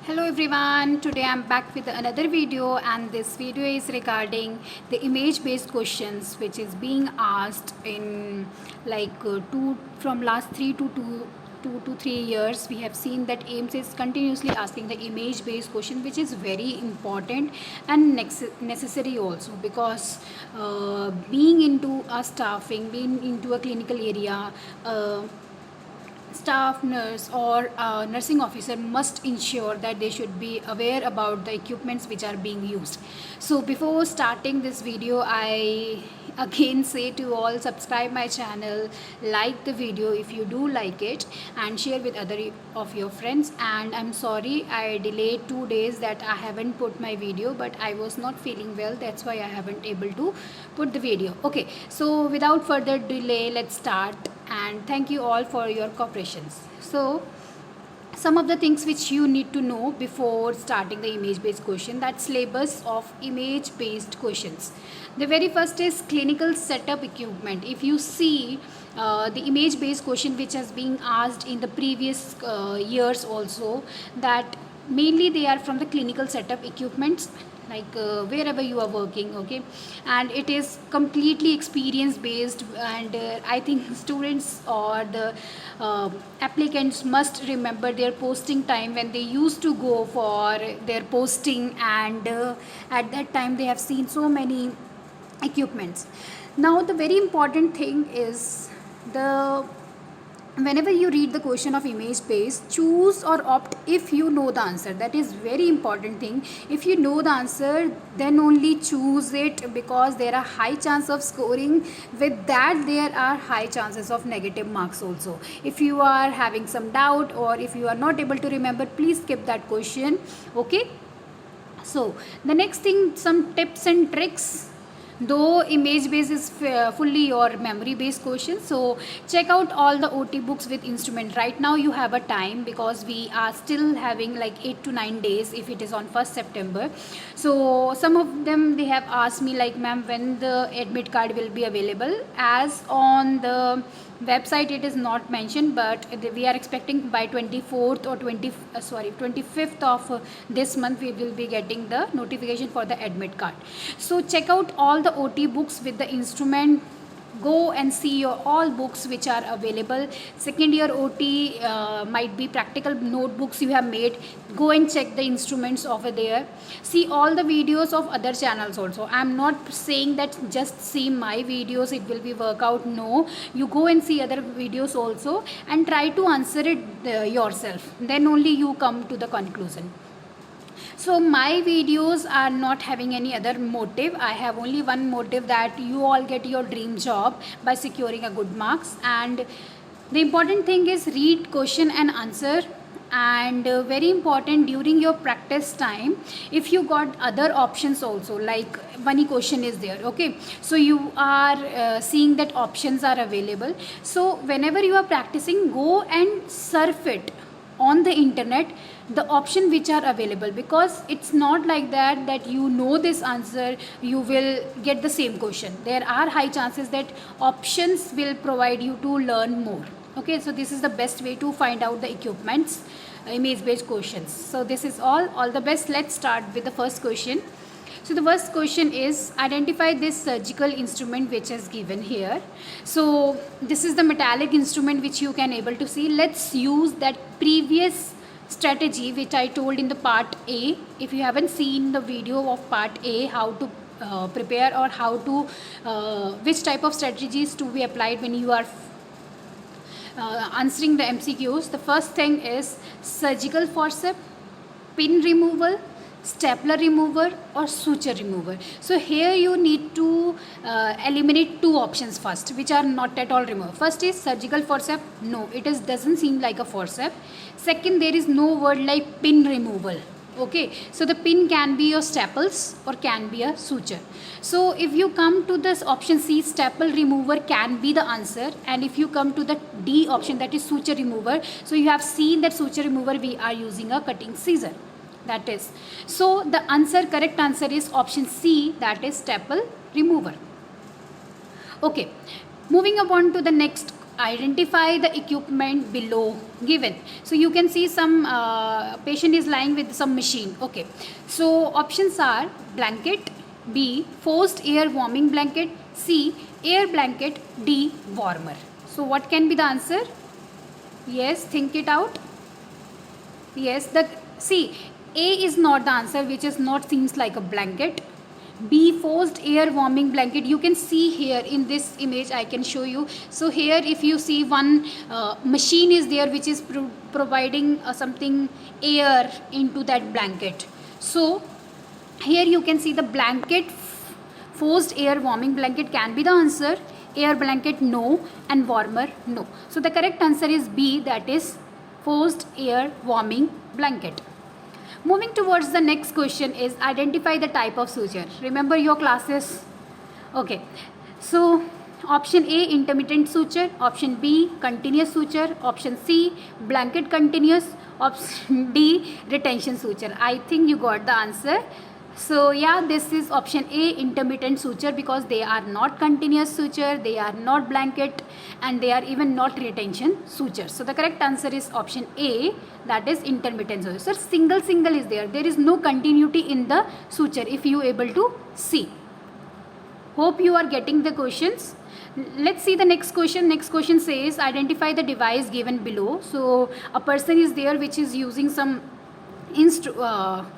Hello everyone, today I'm back with another video, and this video is regarding the image based questions which is being asked in two from last 2 to 3 years. We have seen that AIMS is continuously asking the image based question, which is very important and necessary also, because being into a staffing, being into a clinical area, staff nurse or nursing officer must ensure that they should be aware about the equipments which are being used. So before starting this video, I again say to all, subscribe my channel, like the video if you do like it, and share with other of your friends. And I'm sorry I delayed 2 days that I haven't put my video, but I was not feeling well, that's why I haven't able to put the video. Okay, so without further delay, let's start, and thank you all for your cooperations. So some of the things which you need to know before starting the image based question, that syllabus of image based questions. The very first is clinical setup equipment. If you see the image based question which has been asked in the previous years also, that mainly they are from the clinical setup equipments, wherever you are working. Okay, and it is completely experience based, and I think students or the applicants must remember their posting time when they used to go for their posting, and at that time they have seen so many equipments. Now the very important thing is, the whenever you read the question of image based, choose or opt if you know the answer. That is very important thing. If you know the answer, then only choose it, because there are high chance of scoring. With that, there are high chances of negative marks also. If you are having some doubt, or if you are not able to remember, please skip that question. Okay, so the next thing, some tips and tricks. Though image based is fully your memory based question, so check out all the OT books with instrument. Right now you have a time, because we are still having like 8 to 9 days if it is on 1st September. So some of them, they have asked me like, ma'am, when the admit card will be available. As on the website it is not mentioned, but we are expecting by 24th or 25th of this month we will be getting the notification for the admit card. So check out all the OT books with the instrument. Go and see your all books which are available. Second year OT might be practical notebooks you have made. Go and check the instruments over there. See all the videos of other channels also. I'm not saying that just see my videos it will be workout. No, you go and see other videos also, and try to answer it yourself. Then only you come to the conclusion. So my videos are not having any other motive. I have only one motive, that you all get your dream job by securing a good marks. And the important thing is, read question and answer. And very important, during your practice time, if you got other options also, like one question is there, okay, so you are seeing that options are available. So whenever you are practicing, go and surf it on the internet, the option which are available, because it's not like that you know this answer you will get the same question. There are high chances that options will provide you to learn more. Okay, so this is the best way to find out the equipments image based questions. So this is all the best. Let's start with the first question. So the first question is, identify this surgical instrument which is given here. So this is the metallic instrument which you can able to see. Let's use that previous strategy which I told in the part A. If you haven't seen the video of part A, how to prepare, or how to which type of strategies to be applied when you are answering the MCQs. The first thing is surgical forceps, pin removal, stapler remover, or suture remover. So here you need to eliminate two options first, which are not at all removed. First is surgical forceps. No, it is doesn't seem like a forceps. Second, there is no word like pin removal. Okay, so the pin can be your staples or can be a suture. So if you come to this option C, staple remover can be the answer. And if you come to the D option, that is suture remover, so you have seen that suture remover we are using a cutting scissor. That is, so the correct answer is option C, that is staple remover. Okay, moving upon to the next identify the equipment below given. So you can see some patient is lying with some machine. Okay, so options are blanket, B forced air warming blanket, C air blanket, D warmer. So what can be the answer? Yes, think it out. Yes, the see, A is not the answer, which is not seems like a blanket. B forced air warming blanket. You can see here in this image, I can show you. So here if you see one machine is there which is providing something air into that blanket. So here you can see the blanket, forced air warming blanket can be the answer, air blanket no, and warmer no. So the correct answer is B, that is forced air warming blanket. Moving towards the next question is identify the type of suture. Remember your classes? Okay. So option A intermittent suture, option B continuous suture, option C blanket continuous, option D retention suture. I think you got the answer. So yeah, this is option A intermittent suture because they are not continuous suture, they are not blanket, and they are even not retention suture. So the correct answer is option A, that is intermittent suture. So single is there. There is no continuity in the suture if you able to see. Hope you are getting the questions. Let's see the next question. Next question says identify the device given below. So a person is there which is using some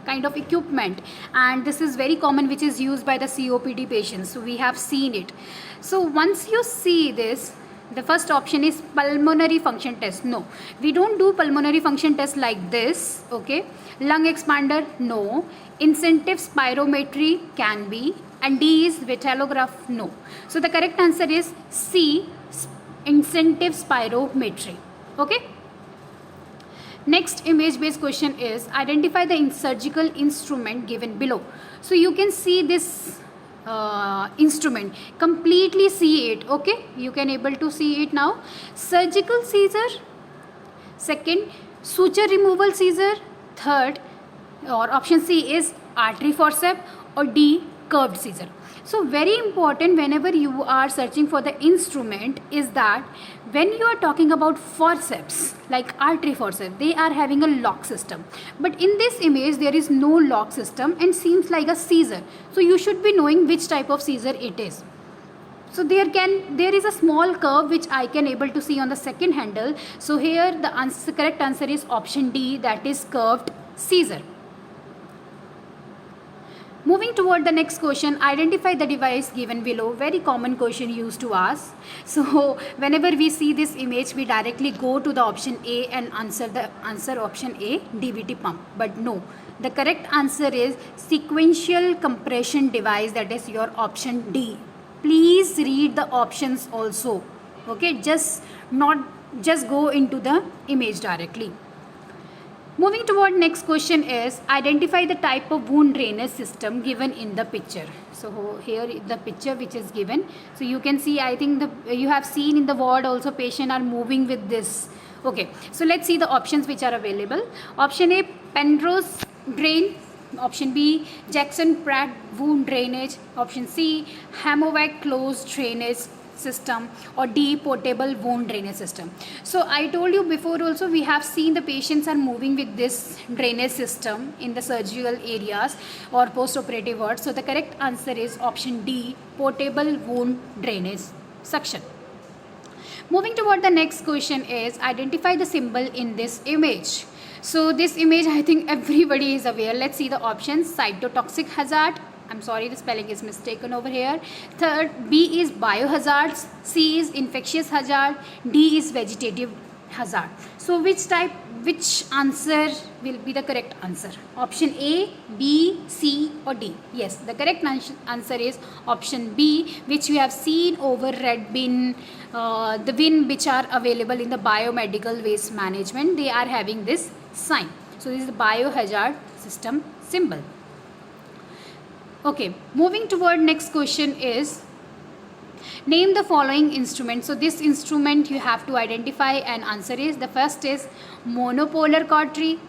kind of equipment, and this is very common, which is used by the COPD patients. So we have seen it. So once you see this, the first option is pulmonary function test. No, we don't do pulmonary function test like this. Okay, lung expander, no. Incentive spirometry can be, and D is vitellograph, no. So the correct answer is C, incentive spirometry. Okay. Next image based question is identify the surgical instrument given below. So you can see this instrument, completely see it. Okay, you can able to see it now. Surgical scissor, second suture removal scissor, third or option C is artery forceps, or D curved scissor. So very important whenever you are searching for the instrument is that when you are talking about forceps like artery forceps, they are having a lock system, but in this image there is no lock system and seems like a scissor. So you should be knowing which type of scissor it is. So there is a small curve which I can able to see on the second handle. So here the correct answer is option D, that is curved scissor. Moving toward the next question, identify the device given below. Very common question used to ask. So whenever we see this image, we directly go to the option A and answer option A, DVT pump. But no, the correct answer is sequential compression device, that is your option D. Please read the options also. Okay, just go into the image directly. Moving toward next question is identify the type of wound drainage system given in the picture. So here the picture which is given. So you can see, I think you have seen in the ward also patient are moving with this. Okay, so let's see the options which are available. Option A Penrose drain, option B Jackson Pratt wound drainage, option C Hamovac closed drainage system, or D portable wound drainage system. So I told you before also, we have seen the patients are moving with this drainage system in the surgical areas or post-operative ward. So the correct answer is option D, portable wound drainage suction. Moving toward the next question is identify the symbol in this image. So this image I think everybody is aware. Let's see the options. Cytotoxic hazard, I'm sorry, the spelling is mistaken over here. Third, B is biohazards, C is infectious hazard, D is vegetative hazard. So which answer will be the correct answer? Option A, B, C, or D? Yes, the correct answer is option B, which we have seen over red bin, the bin which are available in the biomedical waste management. They are having this sign. So this is the biohazard system symbol. Okay, moving toward next question is name the following instrument. So this instrument you have to identify, and answer is, the first is monopolar cautery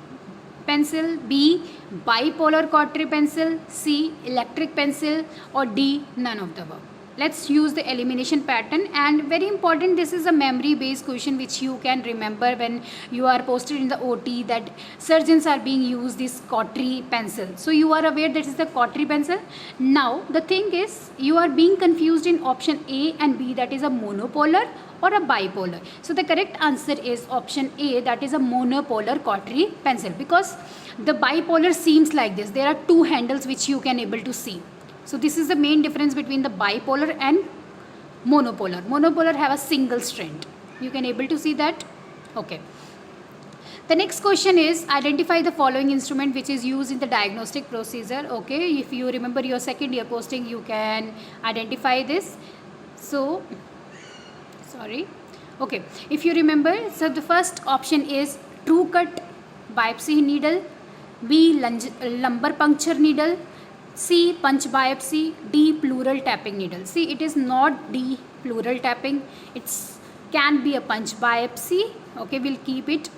pencil, B bipolar cautery pencil, C electric pencil, or D none of the above. let's use the elimination pattern. And very important, this is a memory based question which you can remember when you are posted in the OT, that surgeons are being used this cautery pencil. So you are aware that is the cautery pencil. Now the thing is, you are being confused in option A and B, that is a monopolar or a bipolar. So the correct answer is option A, that is a monopolar cautery pencil, because the bipolar seems like this. There are two handles which you can able to see. So this is the main difference between the bipolar and monopolar. Monopolar have a single strand. You can able to see that. Okay. The next question is, identify the following instrument which is used in the diagnostic procedure. Okay, if you remember your second year posting, you can identify this. So, sorry. Okay, if you remember, so the first option is true cut biopsy needle, B lumbar puncture needle, C punch biopsy, D pleural tapping needle. See, it is not D pleural tapping, it's can be a punch biopsy. Okay, we'll keep it.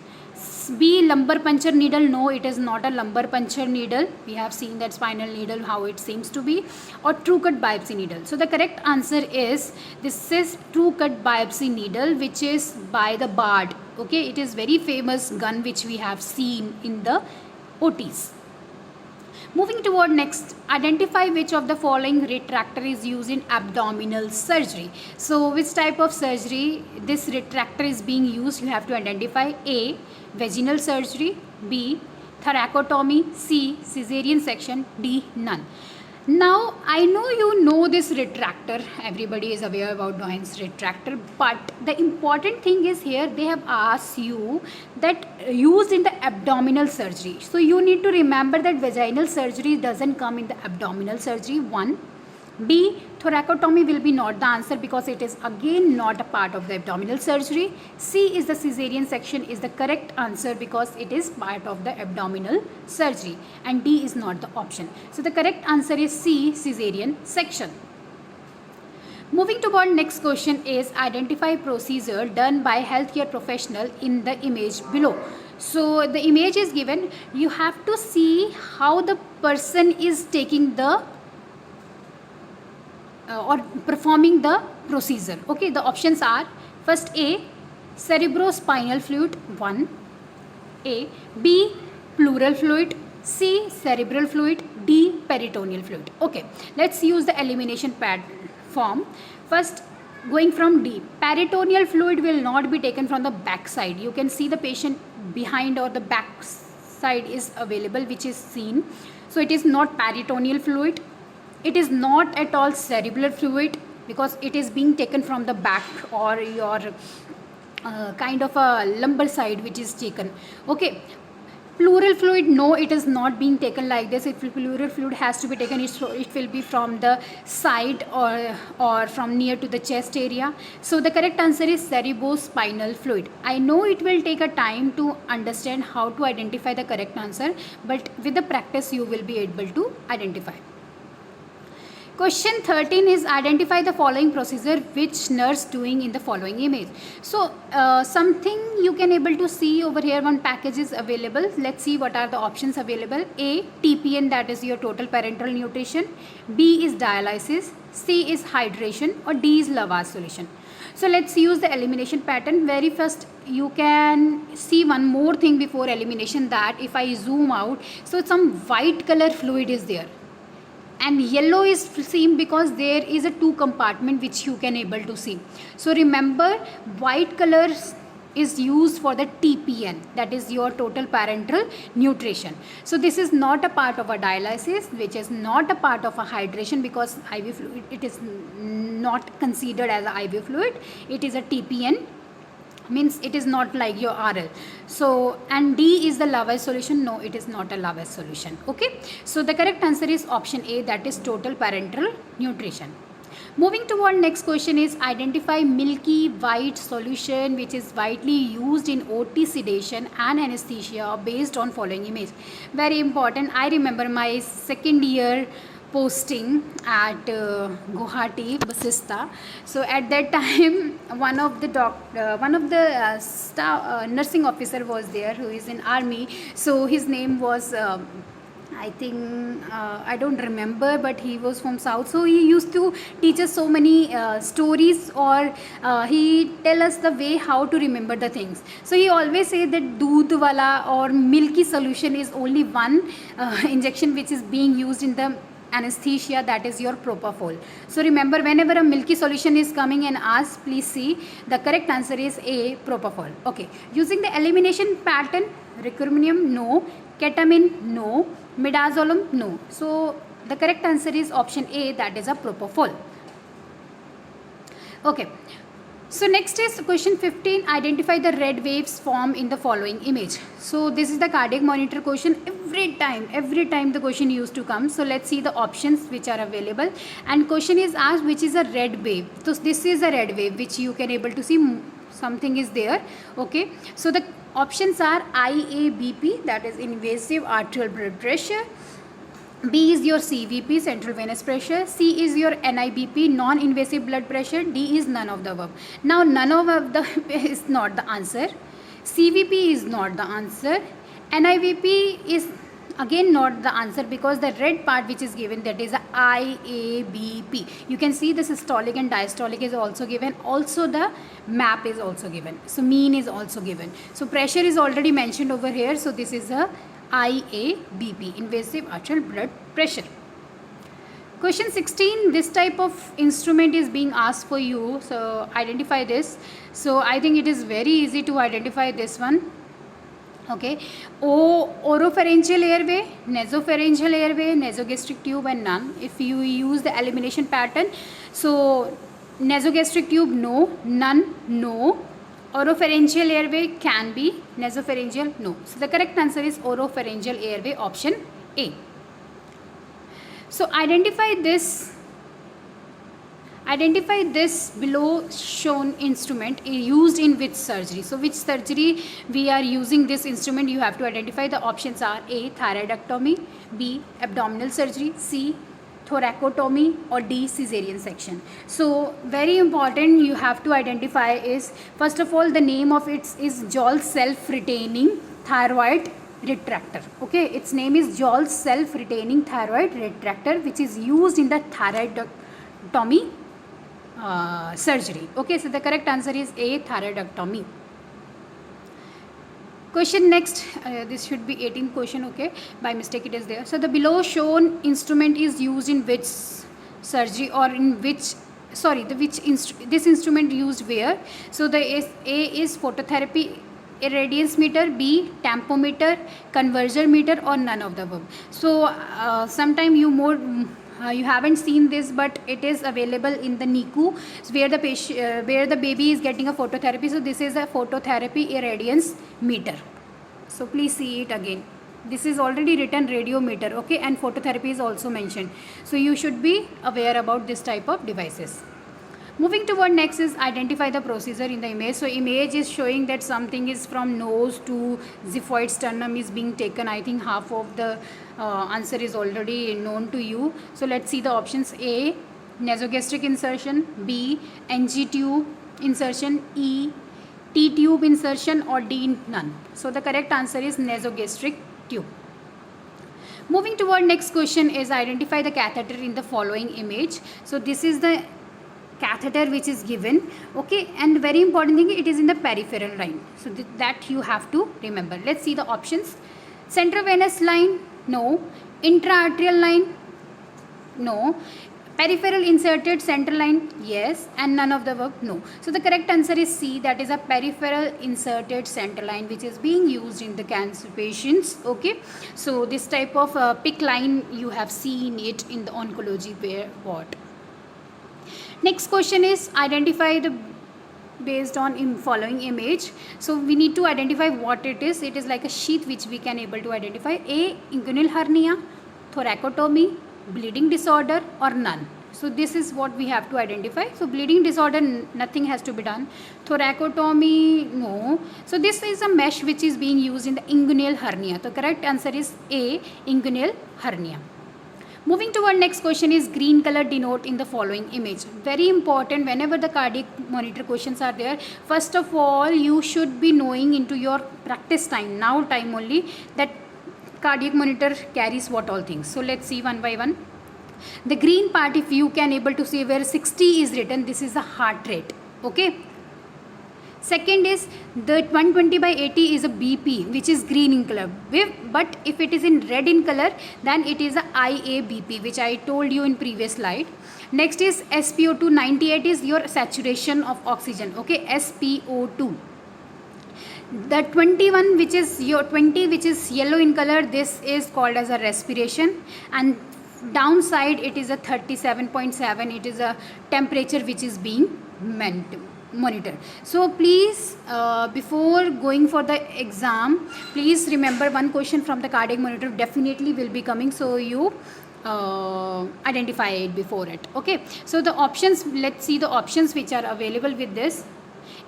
B lumbar puncture needle, no, it is not a lumbar puncture needle. We have seen that spinal needle how it seems to be. Or true cut biopsy needle. So the correct answer is, this is true cut biopsy needle, which is by the Bard. Okay, it is very famous gun which we have seen in the OTs. Moving toward next, identify which of the following retractor is used in abdominal surgery. So which type of surgery this retractor is being used, you have to identify. A, vaginal surgery, B, thoracotomy, C, cesarean section, D, none. Now I know you know this retractor, everybody is aware about Doyne's retractor, but the important thing is here they have asked you that used in the abdominal surgery. So you need to remember that vaginal surgery doesn't come in the abdominal surgery, one. B, thoracotomy will be not the answer because it is again not a part of the abdominal surgery. C is the cesarean section is the correct answer because it is part of the abdominal surgery, and D is not the option. So the correct answer is C, cesarean section. Moving toward next question is, identify procedure done by healthcare professional in the image below. So the image is given, you have to see how the person is taking the or performing the procedure. Okay, the options are, first A, cerebrospinal fluid, 1. A, B, pleural fluid, C, cerebral fluid, D, peritoneal fluid. Okay, let's use the elimination pad form. First, going from D, peritoneal fluid will not be taken from the back side. You can see the patient behind or the back side is available, which is seen. So it is not peritoneal fluid. It is not at all cerebral fluid because it is being taken from the back or your kind of a lumbar side which is taken. Okay, pleural fluid, no, it is not being taken like this. If pleural fluid has to be taken, it will be from the side or from near to the chest area. So the correct answer is cerebrospinal fluid. I know it will take a time to understand how to identify the correct answer, but with the practice you will be able to identify. Question 13 is, identify the following procedure which nurse doing in the following image. So something you can able to see over here, one package is available. Let's see what are the options available. A, TPN, that is your total parenteral nutrition. B is dialysis. C is hydration, or D is lavage solution. So let's use the elimination pattern. Very first you can see one more thing before elimination, that if I zoom out, so some white color fluid is there. And yellow is seen because there is a two compartment which you can able to see. So remember, white color is used for the TPN, that is your total parenteral nutrition. So this is not a part of a dialysis, which is not a part of a hydration because IV fluid, it is not considered as a IV fluid. It is a TPN, means it is not like your RL. So, and D is the lavage solution. No, it is not a lavage solution. Okay, so the correct answer is option A, that is total parenteral nutrition. Moving toward next question is, identify milky white solution which is widely used in OT sedation and anesthesia based on following image. Very important. I remember my second year posting at Guwahati, Basista. So at that time, one of the staff nursing officer was there who is in army. So his name was I think I don't remember, but he was from South. So he used to teach us so many stories, or he tell us the way how to remember the things. So he always say that doodh wala or milky solution is only one injection which is being used in the anesthesia, that is your propofol. So remember, whenever a milky solution is coming and asked, please see the correct answer is A, propofol. Okay, using the elimination pattern, recruitinium no, ketamine no, midazolam no. So the correct answer is option A, that is a propofol. Okay, so next is question 15. Identify the red waves formed in the following image. So this is the cardiac monitor question. Every time the question used to come. So let's see the options which are available, and question is asked which is a red wave. So this is a red wave which you can able to see something is there. Okay, so the options are IABP, that is invasive arterial blood pressure. B is your CVP, central venous pressure. C is your NIBP, non-invasive blood pressure. D is none of the above. Now none of the is not the answer. CVP is not the answer. NIBP is again not the answer, because the red part which is given, that is a IABP. You can see the systolic and diastolic is also given. Also the MAP is also given. So mean is also given. So pressure is already mentioned over here. So this is a IABP, invasive arterial blood pressure. Question 16, this type of instrument is being asked for you. So identify this. So I think it is very easy to identify this one. Okay, oropharyngeal airway, nasopharyngeal airway, nasogastric tube, and none. If you use the elimination pattern, so nasogastric tube no, none no, oropharyngeal airway can be, nasopharyngeal no. So the correct answer is oropharyngeal airway, option A. So identify this below shown instrument used in which surgery. So which surgery we are using this instrument, you have to identify. The options are A, thyroidectomy, B, abdominal surgery, C, thoracotomy, or D, cesarean section. So very important you have to identify is, first of all, the name of it is Joll self-retaining thyroid retractor. Okay, its name is Joll self-retaining thyroid retractor, which is used in the thyroidectomy surgery. Okay, so the correct answer is A, thyroidectomy. Question next, this should be 18th question. Okay, by mistake it is there. So the below shown instrument is used in which surgery, or in which, sorry, this instrument used where? So the A is phototherapy irradiance meter, B tampometer, conversion meter, or none of the above. So sometime you haven't seen this, but it is available in the NICU, where the patient, where the baby is getting a phototherapy. So this is a phototherapy irradiance meter. So please see it again. This is already written radiometer. Okay, and phototherapy is also mentioned. So you should be aware about this type of devices. Moving toward next is identify the procedure in the image. So image is showing that something is from nose to xiphoid sternum is being taken. I think half of the answer is already known to you. So let's see the options. A, nasogastric insertion, B, NG tube insertion, E, T tube insertion, or D, none. So the correct answer is nasogastric tube. Moving toward next question is identify the catheter in the following image. So this is the catheter which is given. Okay, and very important thing, it is in the peripheral line. So that you have to remember. Let's see the options. Central venous line, no. Intraarterial line, no. Peripheral inserted central line, yes. And none of the above, no. So the correct answer is C, that is a peripheral inserted central line which is being used in the cancer patients. Okay, so this type of PICC line you have seen it in the oncology ward. Next question is identify the based on following image. So we need to identify what it is. It is like a sheath which we can able to identify. A, inguinal hernia, thoracotomy, bleeding disorder, or none. So this is what we have to identify. So bleeding disorder, nothing has to be done. Thoracotomy, no. So this is a mesh which is being used in the inguinal hernia. The correct answer is A, inguinal hernia. Moving to our next question is green color denote in the following image. Very important, whenever the cardiac monitor questions are there, first of all you should be knowing into your practice time, now time only, that cardiac monitor carries what all things? So let's see one by one. The green part, if you can able to see where 60 is written, this is the heart rate. Okay. Second is the 120/80 is a BP, which is green in color. But if it is in red in color, then it is a IABP, which I told you in previous slide. Next is SpO2. 98 is your saturation of oxygen. Okay, SpO2. The 21, which is your 20, which is yellow in color, this is called as a respiration, and downside it is a 37.7. It is a temperature which is being monitor. So please, before going for the exam, please remember one question from the cardiac monitor definitely will be coming, so you identify it before it. Okay, so the options, let's see the options which are available with this.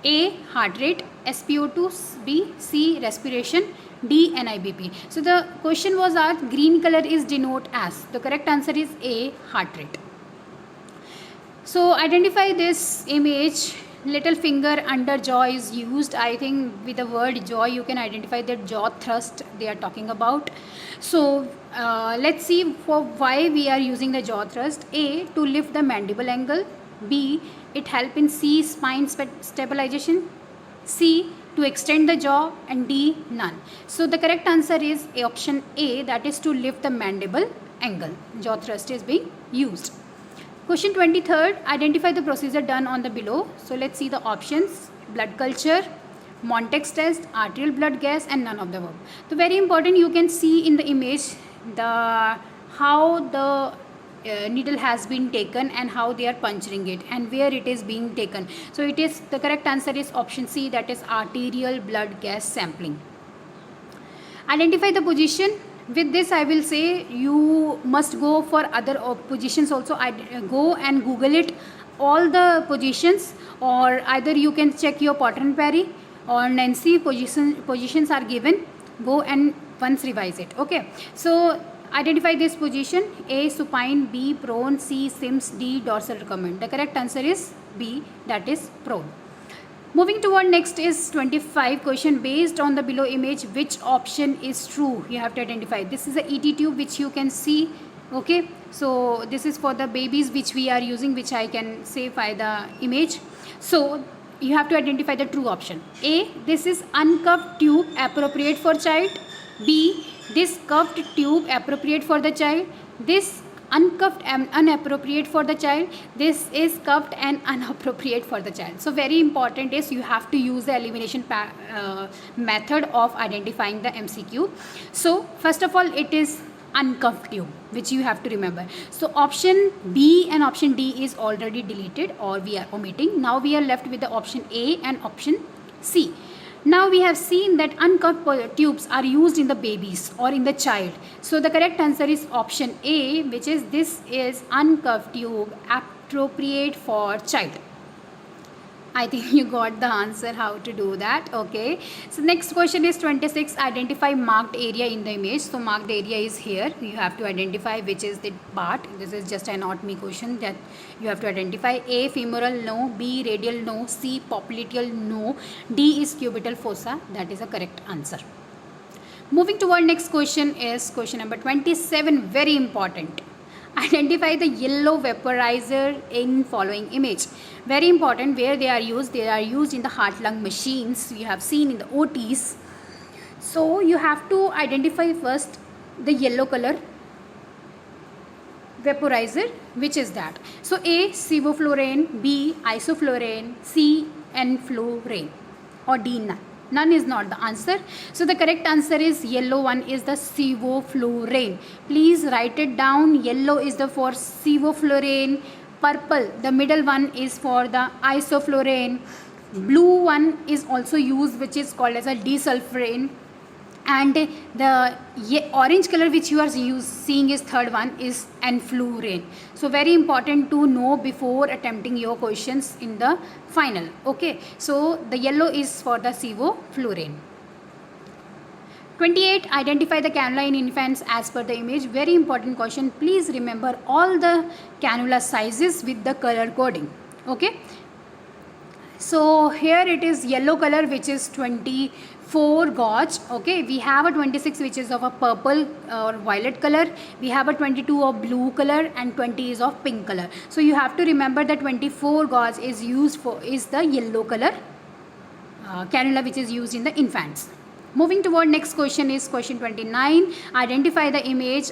A, heart rate, SpO2, B, C, respiration, D, NIBP. So the question was asked, green color is denote as. The correct answer is A, heart rate. So identify this image. Little finger under jaw is used. I think with the word jaw you can identify that jaw thrust they are talking about. So let's see for why we are using the jaw thrust. A, to lift the mandible angle. B, it help in C, spine stabilization. C, to extend the jaw, and D, none. So the correct answer is option A, that is to lift the mandible angle. Jaw thrust is being used. Question 23rd, identify the procedure done on the below. So let's see the options. Blood culture, Montex test, arterial blood gas, and none of the above. So very important, you can see in the image the how the needle has been taken and how they are puncturing it and where it is being taken. So it is, the correct answer is option C, that is arterial blood gas sampling. Identify the position. With this I will say you must go for other positions also. I go and Google it, all the positions, or either you can check your Potter and Perry or Nancy positions are given. Go and once revise it. Okay, so identify this position. A, supine, B, prone, C, Sims, D, dorsal recumbent. The correct answer is B, that is prone. Moving toward next is 25 question. Based on the below image, which option is true? You have to identify. This is a ET tube which you can see. Okay, so this is for the babies which we are using, which I can say by the image. So you have to identify the true option. A, this is uncuffed tube appropriate for child. B, this cuffed tube appropriate for the child. This uncuffed and inappropriate for the child. This is cuffed and inappropriate for the child. So very important is you have to use the elimination method of identifying the MCQ. So first of all, it is uncuffed tube, which you have to remember. So option B and option D is already deleted or we are omitting. Now we are left with the option A and option C. Now we have seen that uncuffed tubes are used in the babies or in the child. So the correct answer is option A, which is this is uncuffed tube appropriate for child. I think you got the answer how to do that. Okay, so next question is 26. Identify marked area in the image. So marked area is here. You have to identify which is the part. This is just an anatomy question that you have to identify. A, femoral, no. B, radial, no. C, popliteal, no. D is cubital fossa. That is a correct answer. Moving toward next question is question number 27. Very important. Identify the yellow vaporizer in following image. Very important where they are used. They are used in the heart-lung machines. You have seen in the OTs. So you have to identify first the yellow color vaporizer, which is that. So A, sevoflurane, B, isoflurane, C, enflurane, or D, none. None is not the answer. So the correct answer is yellow one is the sevoflurane. Please write it down. Yellow is the for sevoflurane. Purple, the middle one, is for the isoflurane. Blue one is also used, which is called as a disulfurane. And the orange color which you are seeing is third one is enflurane. So very important to know before attempting your questions in the final. Okay, so the yellow is for the sevoflurane. 28. Identify the cannula in infants as per the image. Very important question. Please remember all the cannula sizes with the color coding. Okay, So here it is yellow color, which is 24 gauge. Okay, we have a 26 which is of a purple or violet color, we have a 22 of blue color, and 20 is of pink color. So you have to remember that 24 gauge is used for is the yellow color cannula which is used in the infants. Moving toward next question is question 29. Identify the image.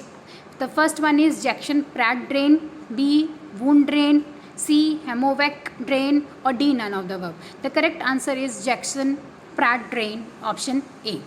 The first one is Jackson Pratt drain, B wound drain, C Hemovac drain, or D none of the above. The correct answer is Jackson Pratt drain, option A.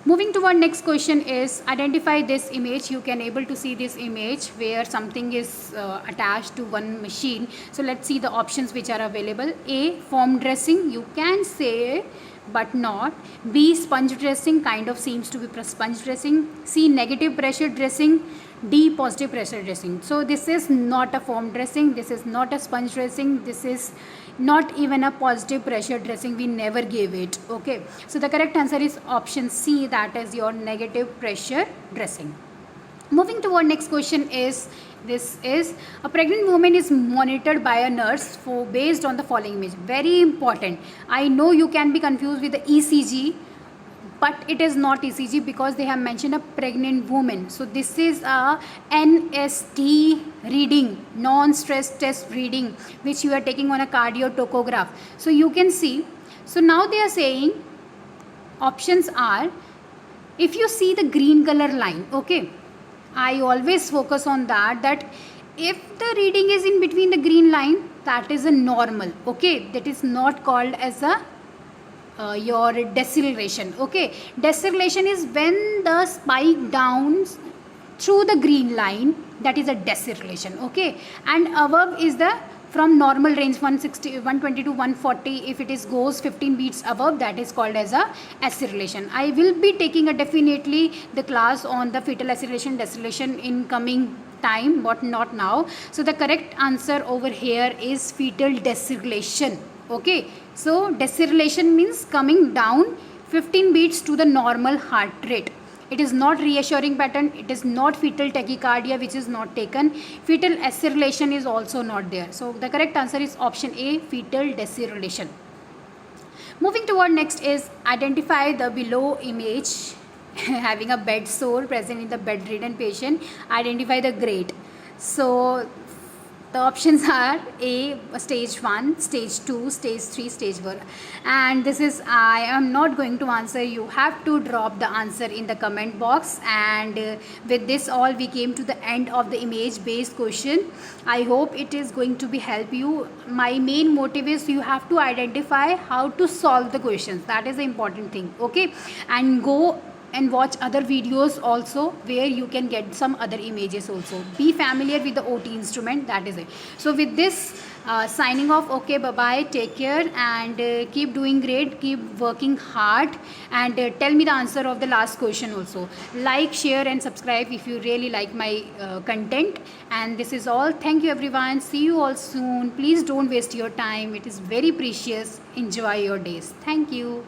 Moving toward next question is identify this image. You can able to see this image where something is attached to one machine. So let's see the options which are available. A foam dressing, you can say but not. B sponge dressing, kind of seems to be sponge dressing. C negative pressure dressing. D positive pressure dressing. So this is not a foam dressing, this is not a sponge dressing, this is not even a positive pressure dressing, we never gave it. Okay, so the correct answer is option C, that is your negative pressure dressing. Moving toward next question is, this is a pregnant woman is monitored by a nurse for based on the following image. Very important. I know you can be confused with the ECG, but it is not ECG because they have mentioned a pregnant woman. So this is a NST reading, non-stress test reading, which you are taking on a cardio tachograph. So you can see, so now they are saying options are, if you see the green color line, okay, I always focus on that if the reading is in between the green line, that is a normal. Okay, that is not called as a your deceleration. Okay, deceleration is when the spike downs through the green line, that is a deceleration. Okay, and above is the from normal range 120 to 140, if it is goes 15 beats above, that is called as a acceleration. I will be taking a definitely the class on the fetal acceleration deceleration in coming time, but not now. So the correct answer over here is fetal deceleration. Okay, so deceleration means coming down 15 beats to the normal heart rate. It is not reassuring pattern, it is not fetal tachycardia which is not taken, fetal acceleration is also not there. So the correct answer is option A, fetal deceleration. Moving toward next is identify the below image having a bed sore present in the bedridden patient, identify the grade. So the options are A stage 1, stage 2, stage 3, stage 4, and this is, I am not going to answer, you have to drop the answer in the comment box. And with this all we came to the end of the image based question. I hope it is going to be help you. My main motive is you have to identify how to solve the questions, that is the important thing. Okay, and go and watch other videos also where you can get some other images also. Be familiar with the OT instrument, that is it. So with this signing off. Okay, bye bye, take care, and keep doing great, keep working hard, and tell me the answer of the last question also. Like, share and subscribe if you really like my content. And this is all. Thank you everyone, see you all soon. Please don't waste your time, it is very precious. Enjoy your days. Thank you.